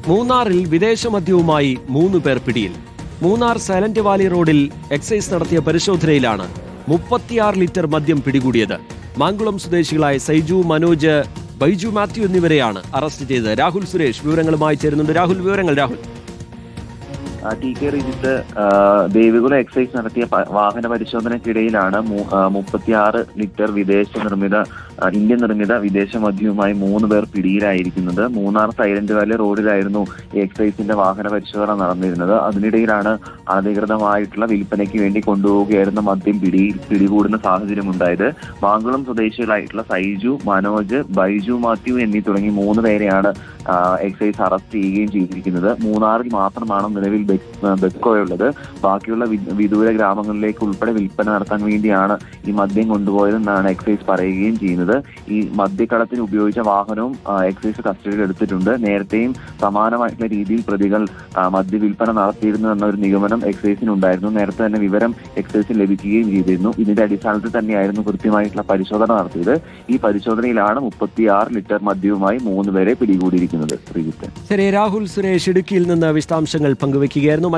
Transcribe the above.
മൂന്നാറിൽ വിദേശ മദ്യവുമായി 3 പേർ പിടിയിൽ. മൂന്നാർ സൈലന്റ് വാലി റോഡിൽ എക്സൈസ് നടത്തിയ പരിശോധനയിലാണ് 36 ലിറ്റർ മദ്യം പിടികൂടിയത്. മാങ്കുളം സ്വദേശികളായ സൈജു, മനോജ്, ബൈജു മാത്യു എന്നിവരെയാണ് അറസ്റ്റ് ചെയ്തത്. രാഹുൽ സുരേഷ് വിവരങ്ങളുമായി ചേരുന്നുണ്ട്. Rahul. T K Rijith Devikulam excise നടത്തിയ വാഹന പരിശോധനയ്ക്കിടയിലാണ് 36 ലിറ്റർ ഇന്ത്യൻ നിർമ്മിത വിദേശ മദ്യവുമായി 3 പേർ പിടിയിലായിരിക്കുന്നത്. മൂന്നാർ സൈലന്റ് വാലി റോഡിലായിരുന്നു എക്സൈസിന്റെ വാഹന പരിശോധന നടന്നിരുന്നത്. അതിനിടയിലാണ് അനധികൃതമായിട്ടുള്ള വിൽപ്പനയ്ക്ക് വേണ്ടി കൊണ്ടുപോവുകയായിരുന്ന മദ്യം പിടികൂടുന്ന സാഹചര്യമുണ്ടായത്. മാങ്കുളം സ്വദേശികളായിട്ടുള്ള സൈജു, മനോജ്, ബൈജു മാത്യു എന്നീ തുടങ്ങി 3 പേരെയാണ് എക്സൈസ് അറസ്റ്റ് ചെയ്യുകയും ചെയ്തിരിക്കുന്നത്. മൂന്നാറിൽ മാത്രമാണ് നിലവിൽ ബെക്കോയുള്ളത്. ബാക്കിയുള്ള വിദൂര ഗ്രാമങ്ങളിലേക്ക് ഉൾപ്പെടെ വിൽപ്പന നടത്താൻ വേണ്ടിയാണ് ഈ മദ്യം കൊണ്ടുപോയതെന്നാണ് എക്സൈസ് പറയുകയും ചെയ്യുന്നത്. ഈ മദ്യക്കടത്തിന് ഉപയോഗിച്ച വാഹനവും എക്സൈസ് കസ്റ്റഡിയിൽ എടുത്തിട്ടുണ്ട്. നേരത്തെയും സമാനമായിട്ടുള്ള രീതിയിൽ പ്രതികൾ മദ്യവിൽപ്പന നടത്തിയിരുന്നു എന്നൊരു നിഗമനം എക്സൈസിനുണ്ടായിരുന്നു. നേരത്തെ തന്നെ വിവരം എക്സൈസിന് ലഭിക്കുകയും ചെയ്തിരുന്നു. ഇതിന്റെ അടിസ്ഥാനത്തിൽ തന്നെയായിരുന്നു കൃത്യമായിട്ടുള്ള പരിശോധന നടത്തിയത്. ഈ പരിശോധനയിലാണ് 36 ലിറ്റർ മദ്യവുമായി 3 പേരെ പിടികൂടിയിരിക്കുന്നത്. ശരി, രാഹുൽ സുരേഷ് ഇടുക്കിയിൽ നിന്ന് വിശദാംശങ്ങൾ പങ്കുവയ്ക്കുകയായിരുന്നു.